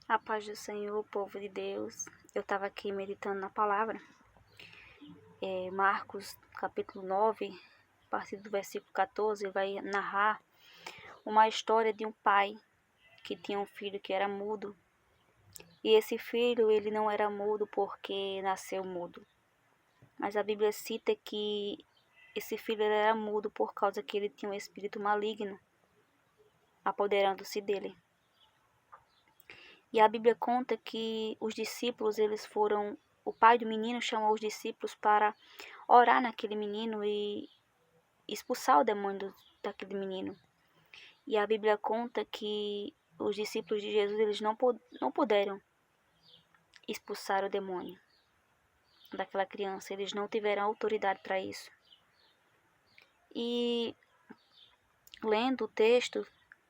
A paz do Senhor, povo de Deus. Eu estava aqui meditando na palavra. Marcos, capítulo 9, a partir do versículo 14, vai narrar uma história de um pai que tinha um filho que era mudo. E esse filho, ele não era mudo porque nasceu mudo. Mas a Bíblia cita que esse filho era mudo por causa que ele tinha um espírito maligno apoderando-se dele. E a Bíblia conta que os discípulos, o pai do menino chamou os discípulos para orar naquele menino e expulsar o demônio daquele menino. E a Bíblia conta que os discípulos de Jesus, eles não puderam expulsar o demônio daquela criança. Eles não tiveram autoridade para isso. E lendo o texto,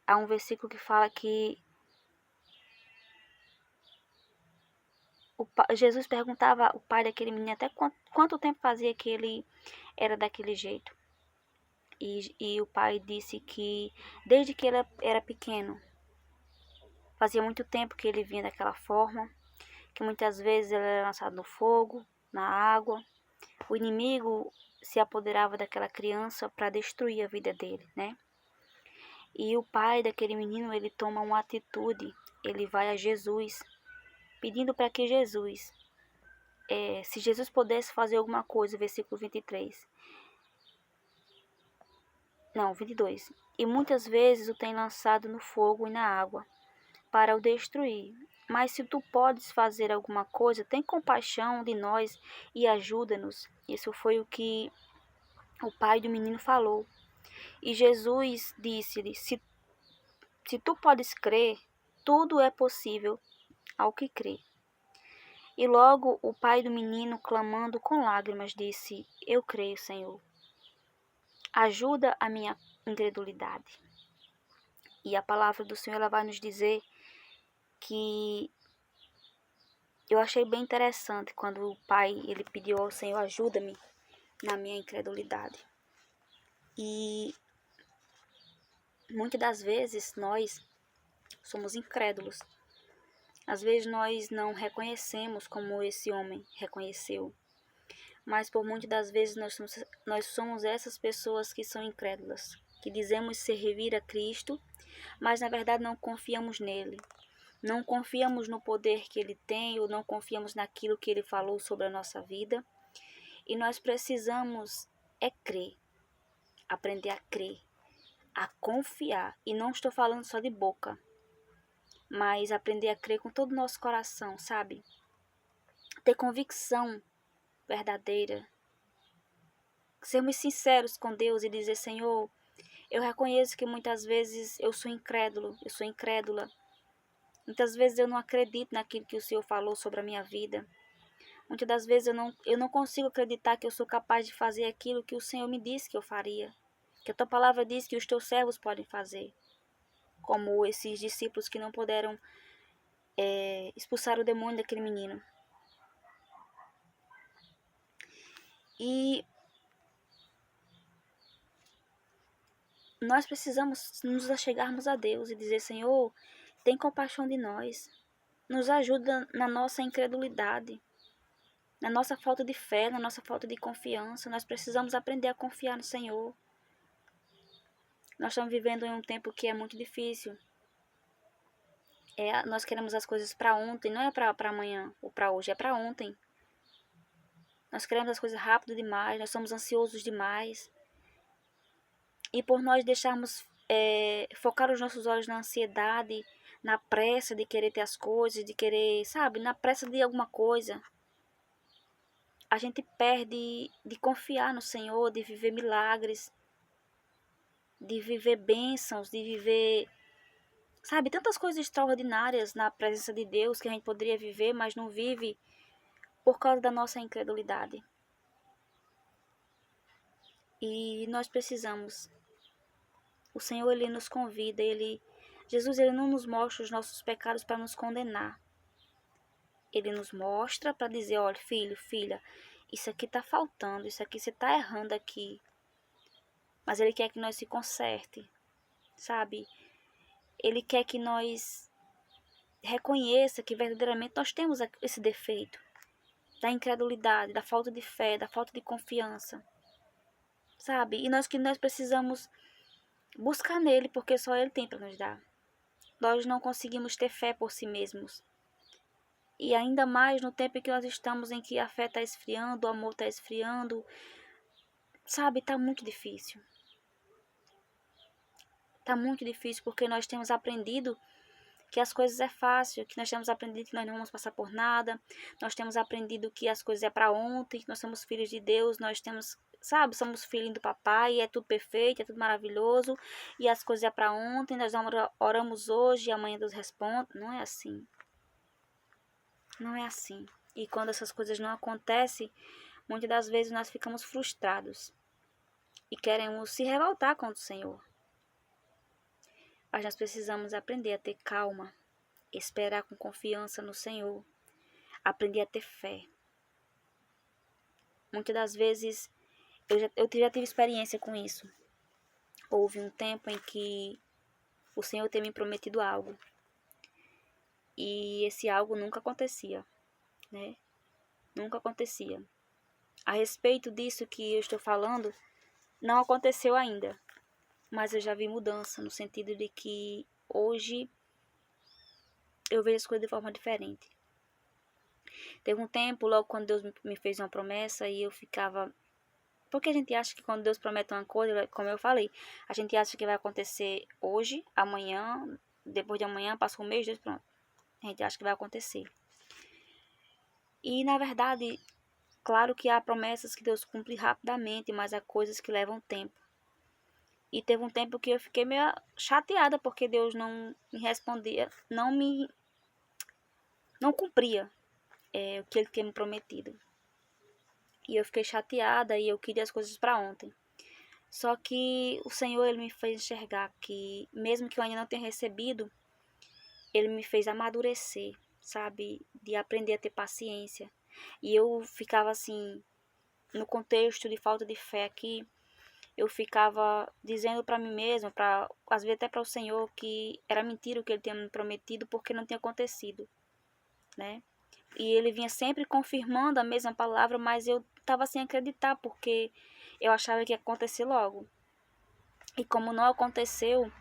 há um versículo que fala que Jesus perguntava ao pai daquele menino até quanto tempo fazia que ele era daquele jeito. E o pai disse que desde que ele era pequeno, fazia muito tempo que ele vinha daquela forma, que muitas vezes ele era lançado no fogo, na água. O inimigo se apoderava daquela criança para destruir a vida dele, né? E o pai daquele menino, ele toma uma atitude, ele vai a Jesus, pedindo para que se Jesus pudesse fazer alguma coisa, versículo 23. Não, 22. E muitas vezes o tem lançado no fogo e na água, para o destruir. Mas se tu podes fazer alguma coisa, tem compaixão de nós e ajuda-nos. Isso foi o que o pai do menino falou. E Jesus disse-lhe, se tu podes crer, tudo é possível ao que crê. E logo o pai do menino, clamando com lágrimas, disse, eu creio, Senhor. Ajuda a minha incredulidade. E a palavra do Senhor, ela vai nos dizer que eu achei bem interessante quando o pai, ele pediu ao Senhor, ajuda-me na minha incredulidade. E muitas das vezes nós somos incrédulos. Às vezes nós não reconhecemos como esse homem reconheceu. Mas por muitas das vezes nós somos essas pessoas que são incrédulas, que dizemos servir a Cristo, mas na verdade não confiamos nele. Não confiamos no poder que ele tem ou não confiamos naquilo que ele falou sobre a nossa vida. E nós precisamos crer, aprender a crer, a confiar. E não estou falando só de boca, mas aprender a crer com todo o nosso coração, sabe? Ter convicção verdadeira. Sermos sinceros com Deus e dizer, Senhor, eu reconheço que muitas vezes eu sou incrédulo, eu sou incrédula. Muitas vezes eu não acredito naquilo que o Senhor falou sobre a minha vida. Muitas das vezes eu não consigo acreditar que eu sou capaz de fazer aquilo que o Senhor me disse que eu faria. Que a tua palavra diz que os teus servos podem fazer. Como esses discípulos que não puderam expulsar o demônio daquele menino. E nós precisamos nos achegarmos a Deus e dizer, Senhor, tem compaixão de nós. Nos ajuda na nossa incredulidade, na nossa falta de fé, na nossa falta de confiança. Nós precisamos aprender a confiar no Senhor. Nós estamos vivendo em um tempo que é muito difícil. Nós queremos as coisas para ontem, não é para amanhã ou para hoje, é para ontem. Nós queremos as coisas rápido demais, nós somos ansiosos demais. E por nós deixarmos focar os nossos olhos na ansiedade, na pressa de querer ter as coisas, de querer, sabe, na pressa de alguma coisa, a gente perde de confiar no Senhor, de viver milagres, de viver bênçãos, de viver, sabe, tantas coisas extraordinárias na presença de Deus que a gente poderia viver, mas não vive por causa da nossa incredulidade. E nós precisamos. O Senhor, ele nos convida, Jesus, ele não nos mostra os nossos pecados para nos condenar. Ele nos mostra para dizer, olha, filho, filha, isso aqui está faltando, isso aqui você está errando aqui. Mas ele quer que nós se conserte, sabe? Ele quer que nós reconheça que verdadeiramente nós temos esse defeito da incredulidade, da falta de fé, da falta de confiança, sabe? E nós precisamos buscar nele, porque só ele tem para nos dar. Nós não conseguimos ter fé por si mesmos. E ainda mais no tempo em que nós estamos, em que a fé está esfriando, o amor está esfriando, sabe? Está muito difícil. Está muito difícil porque nós temos aprendido que as coisas é fácil, que nós temos aprendido que nós não vamos passar por nada, nós temos aprendido que as coisas é para ontem, que nós somos filhos de Deus, nós temos, sabe, somos filhos do papai, é tudo perfeito, é tudo maravilhoso, e as coisas é para ontem, nós oramos hoje e amanhã Deus responde. Não é assim. Não é assim. E quando essas coisas não acontecem, muitas das vezes nós ficamos frustrados e queremos se revoltar contra o Senhor. Mas nós precisamos aprender a ter calma, esperar com confiança no Senhor, aprender a ter fé. Muitas das vezes eu já tive experiência com isso. Houve um tempo em que o Senhor tinha me prometido algo e esse algo nunca acontecia, né? Nunca acontecia. A respeito disso que eu estou falando, não aconteceu ainda, mas eu já vi mudança no sentido de que hoje eu vejo as coisas de forma diferente. Teve um tempo, logo quando Deus me fez uma promessa e eu ficava... Porque a gente acha que quando Deus promete uma coisa, como eu falei, a gente acha que vai acontecer hoje, amanhã, depois de amanhã, passa um mês, dois, pronto. A gente acha que vai acontecer. E na verdade, claro que há promessas que Deus cumpre rapidamente, mas há coisas que levam tempo. E teve um tempo que eu fiquei meio chateada porque Deus não me respondia, não cumpria o que Ele tinha me prometido. E eu fiquei chateada e eu queria as coisas para ontem. Só que o Senhor, Ele me fez enxergar que, mesmo que eu ainda não tenha recebido, Ele me fez amadurecer, sabe? De aprender a ter paciência. E eu ficava assim, no contexto de falta de fé aqui, eu ficava dizendo para mim mesma, às vezes até para o Senhor, que era mentira o que Ele tinha me prometido porque não tinha acontecido, né? E Ele vinha sempre confirmando a mesma palavra, mas eu estava sem acreditar porque eu achava que ia acontecer logo. E como não aconteceu,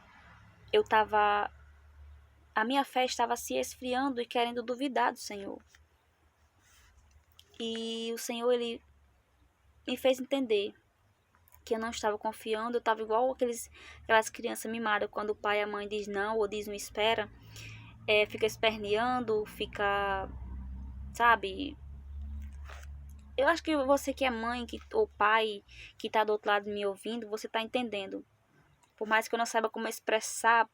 a minha fé estava se esfriando e querendo duvidar do Senhor. E o Senhor, Ele me fez entender que eu não estava confiando, eu estava igual aquelas crianças mimadas, quando o pai e a mãe diz não ou diz não espera, fica esperneando, fica, sabe? Eu acho que você que é mãe ou pai, que está do outro lado me ouvindo, você está entendendo. Por mais que eu não saiba como expressar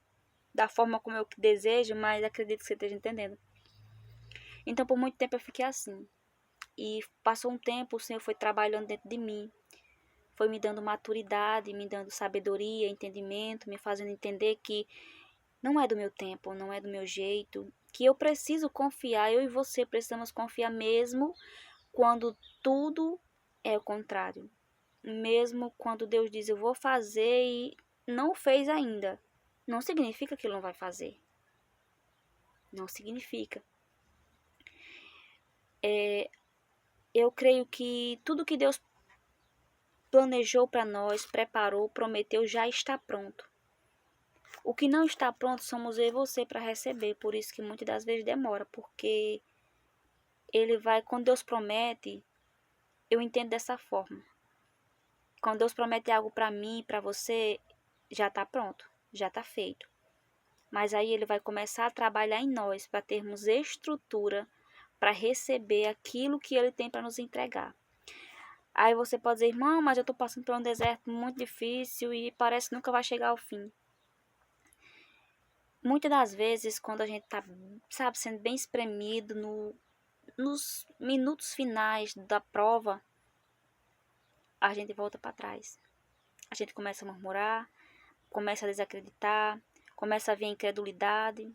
da forma como eu desejo, mas acredito que você esteja entendendo. Então, por muito tempo eu fiquei assim. E passou um tempo, o Senhor foi trabalhando dentro de mim. Foi me dando maturidade, me dando sabedoria, entendimento, me fazendo entender que não é do meu tempo, não é do meu jeito, que eu preciso confiar, eu e você precisamos confiar mesmo quando tudo é o contrário. Mesmo quando Deus diz eu vou fazer e não fez ainda, não significa que Ele não vai fazer. Não significa. Eu creio que tudo que Deus planejou para nós, preparou, prometeu, já está pronto. O que não está pronto somos eu e você para receber, por isso que muitas das vezes demora, porque quando Deus promete, eu entendo dessa forma. Quando Deus promete algo para mim, para você, já está pronto, já está feito. Mas aí Ele vai começar a trabalhar em nós para termos estrutura para receber aquilo que Ele tem para nos entregar. Aí você pode dizer, irmão, mas eu estou passando por um deserto muito difícil e parece que nunca vai chegar ao fim. Muitas das vezes, quando a gente está, sabe, sendo bem espremido nos minutos finais da prova, a gente volta para trás. A gente começa a murmurar, começa a desacreditar, começa a vir a incredulidade,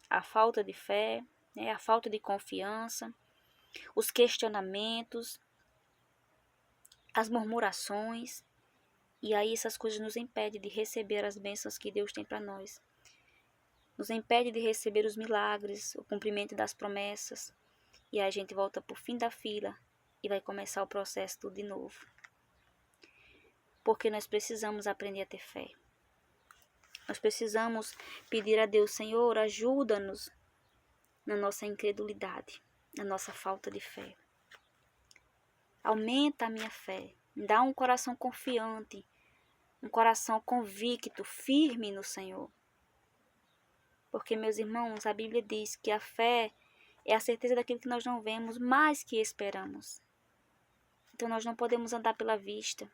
a falta de fé, né, a falta de confiança, os questionamentos, as murmurações. E aí essas coisas nos impedem de receber as bênçãos que Deus tem para nós. nos impede de receber os milagres, o cumprimento das promessas. E aí a gente volta para o fim da fila e vai começar o processo tudo de novo. Porque nós precisamos aprender a ter fé. Nós precisamos pedir a Deus, Senhor, ajuda-nos na nossa incredulidade, na nossa falta de fé. Aumenta a minha fé, me dá um coração confiante, um coração convicto, firme no Senhor. Porque, meus irmãos, a Bíblia diz que a fé é a certeza daquilo que nós não vemos, mas que esperamos. Então nós não podemos andar pela vista.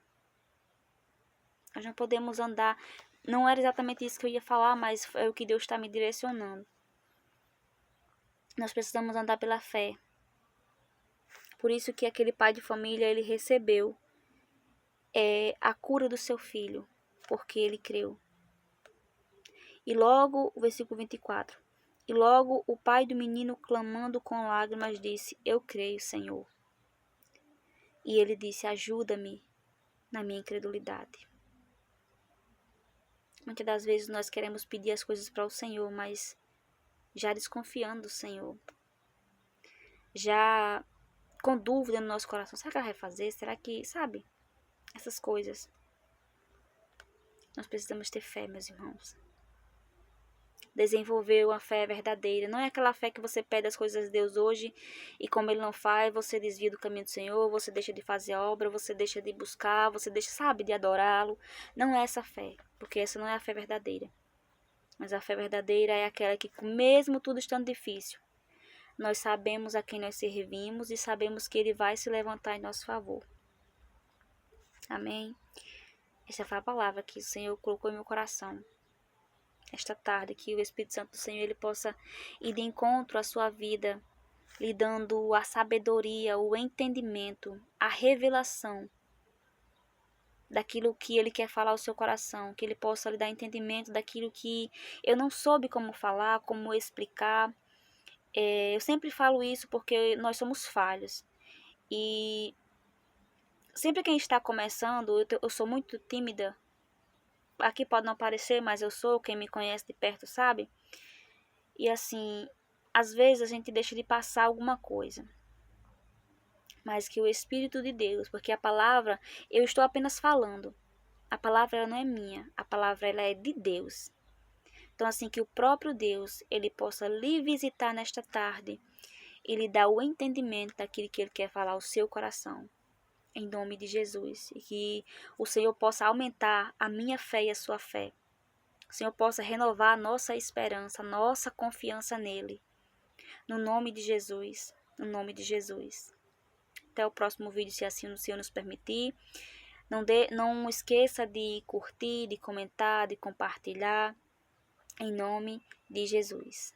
Nós não podemos andar... Não era exatamente isso que eu ia falar, mas é o que Deus está me direcionando. Nós precisamos andar pela fé. Por isso que aquele pai de família, ele recebeu a cura do seu filho, porque ele creu. E logo, o versículo 24. E logo o pai do menino, clamando com lágrimas, disse: Eu creio, Senhor. E ele disse: Ajuda-me na minha incredulidade. Muitas das vezes nós queremos pedir as coisas para o Senhor, mas já desconfiando do Senhor. Já com dúvida no nosso coração. Será que ela vai fazer? Será que, sabe? Essas coisas. Nós precisamos ter fé, meus irmãos. Desenvolver uma fé verdadeira. Não é aquela fé que você pede as coisas de Deus hoje e como Ele não faz, você desvia do caminho do Senhor, você deixa de fazer a obra, você deixa de buscar, você deixa, sabe, de adorá-lo. Não é essa fé, porque essa não é a fé verdadeira. Mas a fé verdadeira é aquela que, mesmo tudo estando difícil, nós sabemos a quem nós servimos e sabemos que Ele vai se levantar em nosso favor. Amém? Essa foi a palavra que o Senhor colocou em meu coração. Esta tarde, que o Espírito Santo do Senhor ele possa ir de encontro à sua vida, lhe dando a sabedoria, o entendimento, a revelação daquilo que Ele quer falar ao seu coração, que Ele possa lhe dar entendimento daquilo que eu não soube como falar, como explicar. Eu sempre falo isso porque nós somos falhos. E sempre que a gente está começando, eu sou muito tímida. Aqui pode não parecer, mas eu sou, quem me conhece de perto sabe. E assim, às vezes a gente deixa de passar alguma coisa. Mas que o Espírito de Deus, porque a palavra, eu estou apenas falando. A palavra ela não é minha, a palavra ela é de Deus. Então assim, que o próprio Deus, ele possa lhe visitar nesta tarde e lhe dar o entendimento daquilo que Ele quer falar ao seu coração. Em nome de Jesus. E que o Senhor possa aumentar a minha fé e a sua fé. O Senhor possa renovar a nossa esperança, a nossa confiança nele. No nome de Jesus. No nome de Jesus. Até o próximo vídeo, se assim o Senhor nos permitir. Não esqueça de curtir, de comentar, de compartilhar. Em nome de Jesus.